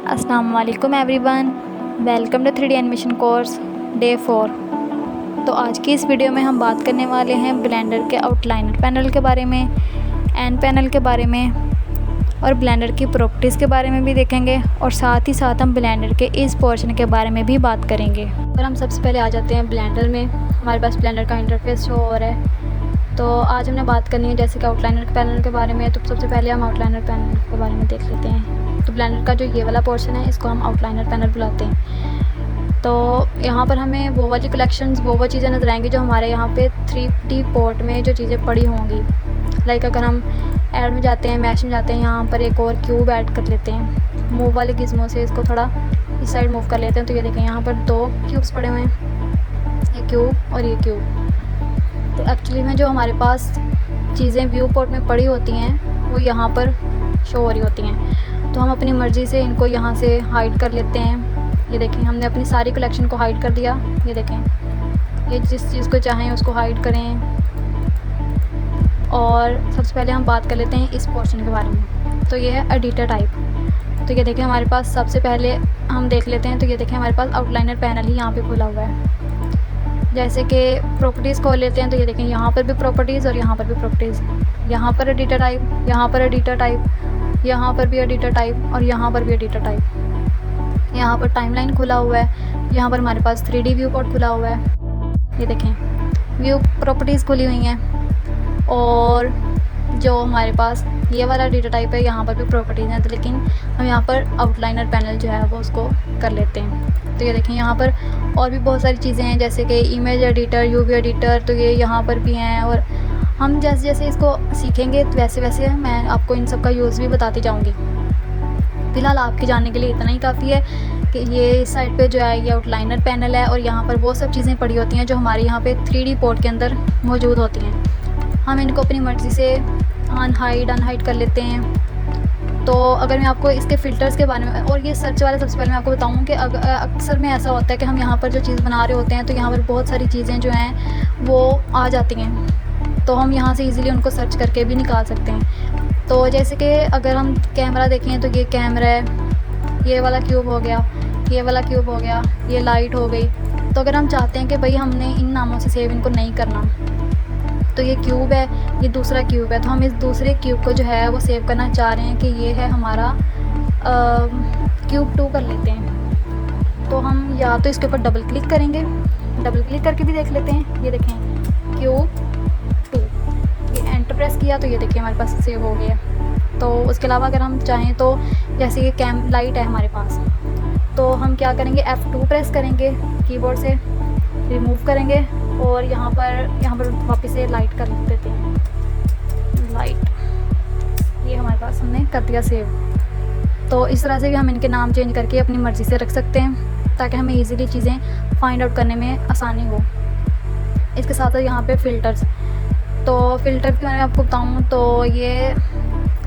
अस्सलाम वालेकुम everyone, welcome to 3D animation course day 4। तो आज की इस वीडियो में हम बात करने वाले हैं ब्लेंडर के आउटलाइनर पैनल के बारे में, एंड पैनल के बारे में और ब्लेंडर की प्रॉपर्टीज़ के बारे में भी देखेंगे, और साथ ही साथ हम ब्लेंडर के इस पोर्शन के बारे में भी बात करेंगे। और हम सबसे पहले आ जाते हैं ब्लेंडर में। हमारे पास ब्लेंडर का इंटरफेस शो हो रहा है। तो आज हमने बात करनी है जैसे कि आउटलाइनर के पैनल के बारे में। तो सबसे पहले हम आउटलाइनर पैनल के बारे में देख लेते हैं। तो ब्लेंडर का जो ये वाला पोर्शन है इसको हम आउटलाइनर पैनल बुलाते हैं। तो यहाँ पर हमें वो वाली कलेक्शंस, वो चीज़ें नज़र आएंगी जो हमारे यहाँ पे 3D पोर्ट में जो चीज़ें पड़ी होंगी। लाइक अगर हम ऐड में जाते हैं, मैश में जाते हैं, यहाँ पर एक और क्यूब ऐड कर लेते हैं। मूव वाले गिज़मो से इसको थोड़ा इस साइड मूव कर लेते हैं। तो ये देखें यहाँ पर 2 क्यूब्स पड़े हुए हैं, ये क्यूब और ये क्यूब। तो एक्चुअली में जो हमारे पास चीज़ें व्यू पोर्ट में पड़ी होती हैं वो यहाँ पर शो हो रही होती हैं। तो हम अपनी मर्ज़ी से इनको यहाँ से हाइड कर लेते हैं। ये देखें हमने अपनी सारी कलेक्शन को हाइड कर दिया। ये देखें, ये जिस चीज़ को चाहें उसको हाइड करें। और सबसे पहले हम बात कर लेते हैं इस पोर्शन के बारे में। तो ये है एडिटर टाइप। तो ये देखें हमारे पास सबसे पहले हम देख लेते हैं। तो ये देखें हमारे पास आउटलाइनर पैनल ही यहाँ पे खुला हुआ है। जैसे कि प्रॉपर्टीज़ खोल लेते हैं। तो ये देखें यहाँ पर भी प्रॉपर्टीज़ और यहाँ पर भी प्रॉपर्टीज़। यहाँ पर एडिटर टाइप, यहाँ पर एडिटर टाइप, यहाँ पर भी एडिटर टाइप और यहाँ पर भी एडिटर टाइप। यहाँ पर टाइमलाइन खुला हुआ है। यहाँ पर हमारे पास 3D व्यू पोर्ट खुला हुआ है। ये देखें व्यू प्रॉपर्टीज़ खुली हुई हैं। और जो हमारे पास ये वाला एडिटर टाइप है यहाँ पर भी प्रॉपर्टीज़ हैं। तो लेकिन हम यहाँ पर आउटलाइनर पैनल जो है वो उसको कर लेते हैं। तो ये देखें यहाँ पर और भी बहुत सारी चीज़ें हैं जैसे कि इमेज एडिटर, यूवी एडिटर। तो ये यहाँ पर भी हैं। और हम जैसे जैसे इसको सीखेंगे तो वैसे वैसे मैं आपको इन सब का यूज़ भी बताती जाऊँगी। फ़िलहाल आपके जानने के लिए इतना ही काफ़ी है कि ये इस साइड पे जो है ये आउटलाइनर पैनल है और यहाँ पर वो सब चीज़ें पड़ी होती हैं जो हमारे यहाँ पे 3D पोर्ट के अंदर मौजूद होती हैं। हम इनको अपनी मर्ज़ी से अनहाइड कर लेते हैं। तो अगर मैं आपको इसके फ़िल्टर्स के बारे में और ये सर्च वाला सबसे पहले मैं आपको बताऊँ कि अक्सर में ऐसा होता है कि हम यहाँ पर जो चीज़ बना रहे होते हैं तो यहाँ पर बहुत सारी चीज़ें जो हैं वो आ जाती हैं। तो हम यहाँ से इजीली उनको सर्च करके भी निकाल सकते हैं। तो जैसे कि अगर हम कैमरा देखें तो ये कैमरा है, ये वाला क्यूब हो गया, ये वाला क्यूब हो गया, ये लाइट हो गई। तो अगर हम चाहते हैं कि भाई हमने इन नामों से सेव इनको नहीं करना, तो ये क्यूब है, ये दूसरा क्यूब है, तो हम इस दूसरे क्यूब को जो है वो सेव करना चाह रहे हैं कि ये है हमारा क्यूब 2 कर लेते हैं। तो हम या तो इसके ऊपर डबल क्लिक करेंगे, डबल क्लिक करके भी देख लेते हैं। ये देखें क्यूब 2, ये एंटर प्रेस किया तो ये देखिए हमारे पास सेव हो गया। तो उसके अलावा अगर हम चाहें तो जैसे ये लाइट है हमारे पास, तो हम क्या करेंगे F2 प्रेस करेंगे कीबोर्ड से, रिमूव करेंगे और यहाँ पर वापस से लाइट कर देते हैं। लाइट, ये हमारे पास हमने कर दिया सेव। तो इस तरह से भी हम इनके नाम चेंज करके अपनी मर्ज़ी से रख सकते हैं ताकि हमें इजीली चीज़ें फाइंड आउट करने में आसानी हो। इसके साथ साथ यहाँ पे फ़िल्टर्स, तो फ़िल्टर की मैं आपको बताऊँ तो ये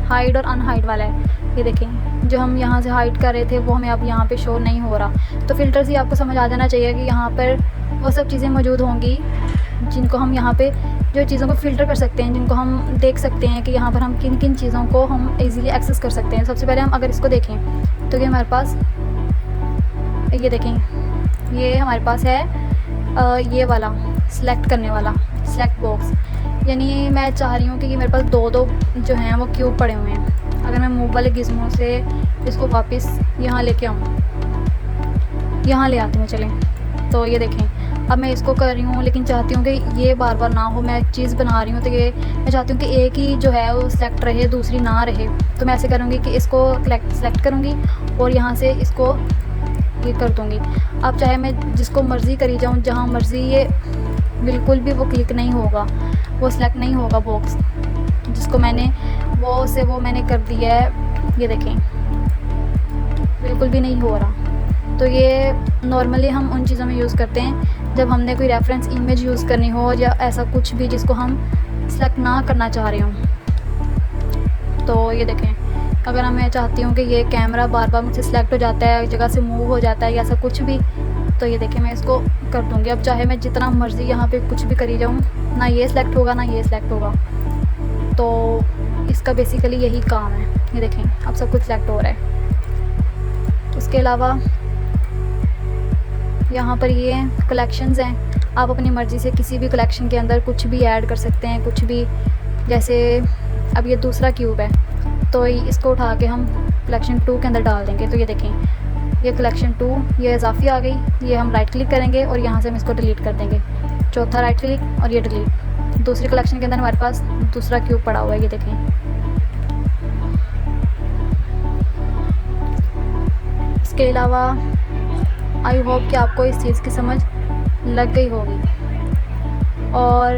हाइड और अनहाइड वाला है। ये देखें जो हम यहाँ से हाइड कर रहे थे वो हमें अब यहाँ पे शो नहीं हो रहा। तो फ़िल्टर से आपको समझ आ जाना चाहिए कि यहाँ पर वो सब चीज़ें मौजूद होंगी जिनको हम यहाँ पे जो चीज़ों को फ़िल्टर कर सकते हैं, जिनको हम देख सकते हैं कि यहाँ पर हम किन किन चीज़ों को हम इजीली एक्सेस कर सकते हैं। सबसे पहले हम अगर इसको देखें तो ये हमारे पास, ये देखें ये हमारे पास है ये वाला सिलेक्ट करने वाला सिलेक्ट बॉक्स। यानी मैं चाह रही हूँ कि ये मेरे पास 2 जो हैं वो क्यूब पड़े हुए हैं। अगर मैं मूव वाले गिज़मो से इसको वापस यहाँ लेके आऊँ, यहाँ ले आती हूँ चलें। तो ये देखें अब मैं इसको कर रही हूँ लेकिन चाहती हूँ कि ये बार बार ना हो। मैं एक चीज़ बना रही हूँ तो ये मैं चाहती हूँ कि एक ही जो है वो सिलेक्ट रहे, दूसरी ना रहे। तो मैं ऐसे करूँगी कि इसको सेलेक्ट करूँगी और यहाँ से इसको ये कर दूँगी। अब चाहे मैं जिसको मर्ज़ी करी जाऊँ, जहाँ मर्ज़ी, ये बिल्कुल भी वो क्लिक नहीं होगा, वो सिलेक्ट नहीं होगा बॉक्स जिसको मैंने वो मैंने कर दिया है। ये देखें बिल्कुल भी नहीं हो रहा। तो ये नॉर्मली हम उन चीज़ों में यूज़ करते हैं जब हमने कोई रेफरेंस इमेज यूज़ करनी हो या ऐसा कुछ भी जिसको हम सिलेक्ट ना करना चाह रहे हों। तो ये देखें अगर मैं चाहती हूँ कि ये कैमरा बार बार मुझसे सिलेक्ट हो जाता है, जगह से मूव हो जाता है या ऐसा कुछ भी, तो ये देखें मैं इसको कर दूँगी। अब चाहे मैं जितना मर्ज़ी यहाँ पे कुछ भी करी जाऊँ, ना ये सिलेक्ट होगा ना ये सिलेक्ट होगा। तो इसका बेसिकली यही काम है। ये देखें अब सब कुछ सिलेक्ट हो रहा है। उसके अलावा यहाँ पर ये कलेक्शंस हैं, आप अपनी मर्ज़ी से किसी भी कलेक्शन के अंदर कुछ भी ऐड कर सकते हैं, कुछ भी। जैसे अब ये दूसरा क्यूब है तो इसको उठा के हम कलेक्शन 2 के अंदर डाल देंगे। तो ये देखें, ये कलेक्शन 2 ये इजाफी आ गई। ये हम राइट क्लिक करेंगे और यहाँ से हम इसको डिलीट कर देंगे। चौथा राइट क्लिक और ये डिलीट। दूसरी कलेक्शन के अंदर हमारे पास दूसरा क्यूब पड़ा हुआ है, ये देखें। इसके अलावा आई होप कि आपको इस चीज़ की समझ लग गई होगी। और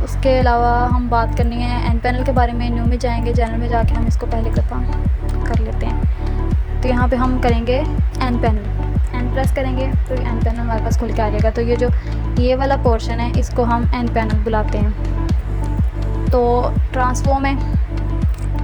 उसके अलावा हम बात करनी है एन पैनल के बारे में। न्यू में जाएंगे, जनरल में जाके हम इसको पहले कर लेते हैं। तो यहाँ पे हम करेंगे एन पैनल, एन प्रेस करेंगे तो एन पैनल हमारे पास खुल के आ जाएगा। तो ये वाला पोर्शन है, इसको हम एन पैनल बुलाते हैं। तो ट्रांसफॉर्म है,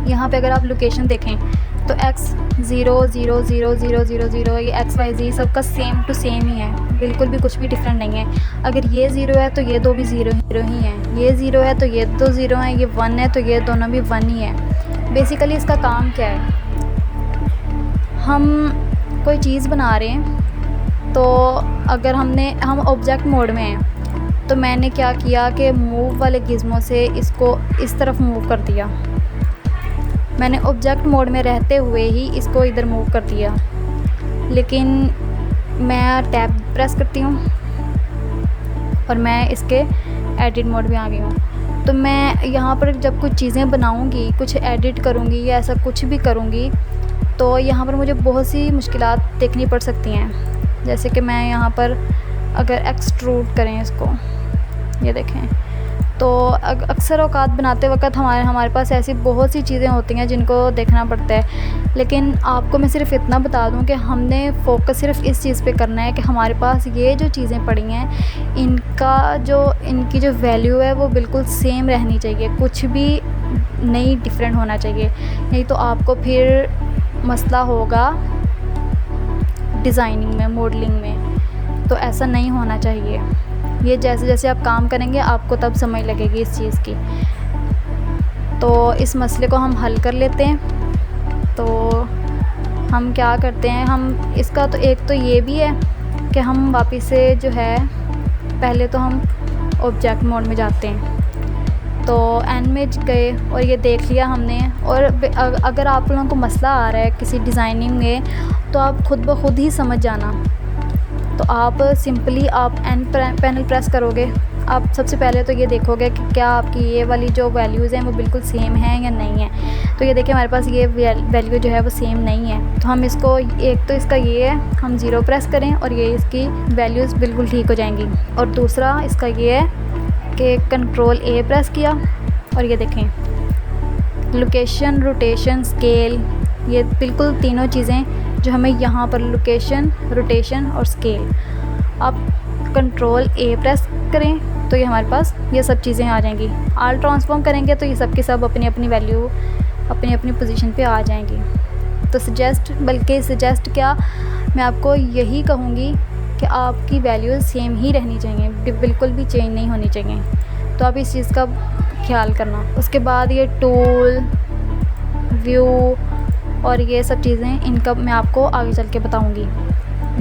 यहाँ पे अगर आप लोकेशन देखें तो x 0 0 0 0 0 0 ये XYZ सबका सेम टू सेम ही है, बिल्कुल भी कुछ भी डिफरेंट नहीं है। अगर ये 0 है तो ये दो भी 0 ही हैं, ये 0 है तो ये दो 0 हैं, ये 1 है तो ये दोनों भी 1 ही है। बेसिकली इसका काम क्या है, हम कोई चीज़ बना रहे हैं तो अगर हम ऑब्जेक्ट मोड में हैं तो मैंने क्या किया कि मूव वाले गिज़मो से इसको इस तरफ मूव कर दिया। मैंने ऑब्जेक्ट मोड में रहते हुए ही इसको इधर मूव कर दिया। लेकिन मैं टैब प्रेस करती हूँ और मैं इसके एडिट मोड में आ गई हूँ। तो मैं यहाँ पर जब कुछ चीज़ें बनाऊँगी, कुछ एडिट करूँगी या ऐसा कुछ भी करूँगी तो यहाँ पर मुझे बहुत सी मुश्किलात देखनी पड़ सकती हैं। जैसे कि मैं यहाँ पर अगर एक्सट्रूड करें इसको, ये देखें, तो अक्सर औकात बनाते वक्त हमारे पास ऐसी बहुत सी चीज़ें होती हैं जिनको देखना पड़ता है। लेकिन आपको मैं सिर्फ इतना बता दूं कि हमने फोकस सिर्फ इस चीज़ पे करना है कि हमारे पास ये जो चीज़ें पड़ी हैं इनकी जो वैल्यू है वो बिल्कुल सेम रहनी चाहिए, कुछ भी नहीं डिफरेंट होना चाहिए। नहीं तो आपको फिर मसला होगा डिज़ाइनिंग में, मॉडलिंग में। तो ऐसा नहीं होना चाहिए। ये जैसे जैसे आप काम करेंगे आपको तब समझ लगेगी इस चीज़ की। तो इस मसले को हम हल कर लेते हैं। तो हम क्या करते हैं, हम इसका तो एक तो ये भी है कि हम वापस से जो है पहले तो हम ऑब्जेक्ट मोड में जाते हैं। तो एन में गए और ये देख लिया हमने। और अगर आप लोगों को मसला आ रहा है किसी डिज़ाइनिंग में तो आप खुद ब खुद ही समझ जाना। तो आप सिंपली आप एन पैनल प्रेस करोगे, आप सबसे पहले तो ये देखोगे कि क्या आपकी ये वाली जो वैल्यूज़ हैं वो बिल्कुल सेम हैं या नहीं है। तो ये देखिए हमारे पास ये वैल्यू जो है वो सेम नहीं है। तो हम इसको, एक तो इसका ये है हम 0 प्रेस करें और ये इसकी वैल्यूज़ बिल्कुल ठीक हो जाएंगी। और दूसरा इसका ये है कि कंट्रोल A प्रेस किया और ये देखें लोकेशन, रोटेशन, स्केल, ये बिल्कुल तीनों चीज़ें जो हमें यहाँ पर लोकेशन, रोटेशन और स्केल, आप कंट्रोल A प्रेस करें तो ये हमारे पास ये सब चीज़ें आ जाएंगी। आल ट्रांसफॉर्म करेंगे तो ये सब के सब अपनी अपनी वैल्यू अपनी अपनी पोजीशन पे आ जाएंगी। तो सजेस्ट क्या, मैं आपको यही कहूँगी कि आपकी वैल्यूज़ सेम ही रहनी चाहिए, बिल्कुल भी चेंज नहीं होनी चाहिए। तो आप इस चीज़ का ख्याल करना। उसके बाद ये टूल, व्यू और ये सब चीज़ें, इनका मैं आपको आगे चल के बताऊँगी।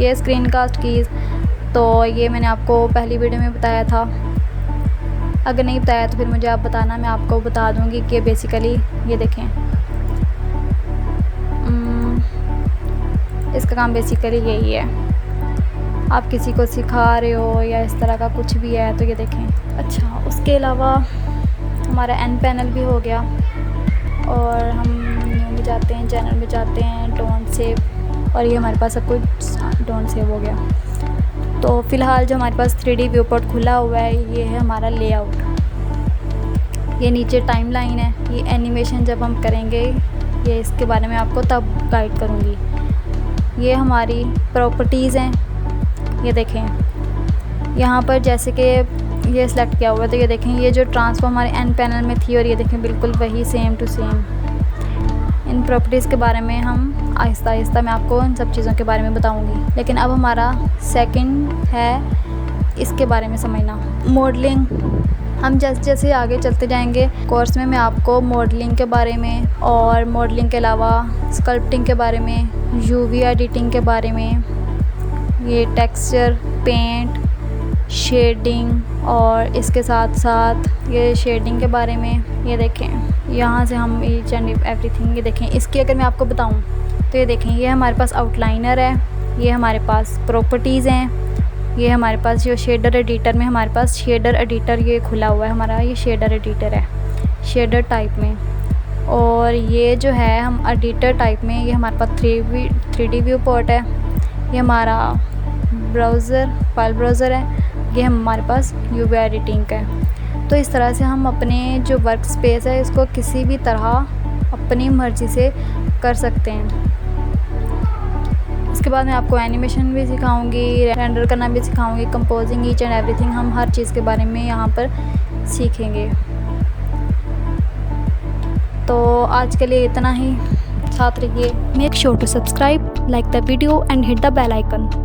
ये स्क्रीन कास्ट कीज़, तो ये मैंने आपको पहली वीडियो में बताया था। अगर नहीं बताया तो फिर मुझे आप बताना, मैं आपको बता दूँगी कि बेसिकली ये देखें इसका काम बेसिकली यही है। आप किसी को सिखा रहे हो या इस तरह का कुछ भी है तो ये देखें। अच्छा, उसके अलावा हमारा एन पैनल भी हो गया और हम न्यू में जाते हैं, चैनल में जाते हैं, डोंट सेव, और ये हमारे पास सब कुछ डोंट सेव हो गया। तो फ़िलहाल जो हमारे पास 3D व्यू पोर्ट खुला हुआ है ये है हमारा लेआउट। ये नीचे टाइमलाइन है, ये एनिमेशन जब हम करेंगे ये इसके बारे में आपको तब गाइड करूँगी। ये हमारी प्रॉपर्टीज़ हैं, ये देखें यहाँ पर जैसे कि ये सिलेक्ट किया हुआ है तो ये देखें ये जो ट्रांसफॉर्म हमारे एन पैनल में थी और ये देखें बिल्कुल वही सेम टू सेम। इन प्रॉपर्टीज़ के बारे में हम आहिस्ता आहिस्ता मैं आपको इन सब चीज़ों के बारे में बताऊंगी। लेकिन अब हमारा सेकंड है इसके बारे में समझना, मॉडलिंग। हम जैसे जैसे आगे चलते जाएंगे कोर्स में मैं आपको मॉडलिंग के बारे में और मॉडलिंग के अलावा स्कल्पटिंग के बारे में, यूवी एडिटिंग के बारे में, ये टेक्सचर, पेंट, शेडिंग और इसके साथ साथ ये शेडिंग के बारे में। ये देखें यहाँ से हम ईच एंड एवरीथिंग, ये देखें इसकी अगर मैं आपको बताऊँ तो ये देखें ये हमारे पास आउटलाइनर है, ये हमारे पास प्रॉपर्टीज़ हैं, ये हमारे पास जो शेडर एडिटर में हमारे पास शेडर एडिटर ये खुला हुआ है हमारा, ये शेडर एडिटर है शेडर टाइप में। और ये जो है हम एडिटर टाइप में, ये हमारे पास 3D व्यू पोर्ट है, ये हमारा ब्राउज़र फाइल ब्राउज़र है, ये हमारे पास यूवी एडिटिंग का है। तो इस तरह से हम अपने जो वर्क स्पेस है इसको किसी भी तरह अपनी मर्ज़ी से कर सकते हैं। इसके बाद मैं आपको एनिमेशन भी सिखाऊंगी, रेंडर करना भी सिखाऊंगी, कंपोजिंग, ईच एंड एवरीथिंग, हम हर चीज़ के बारे में यहाँ पर सीखेंगे। तो आज के लिए इतना ही, साथ रहिए। Make sure to subscribe, like the video and hit the bell icon.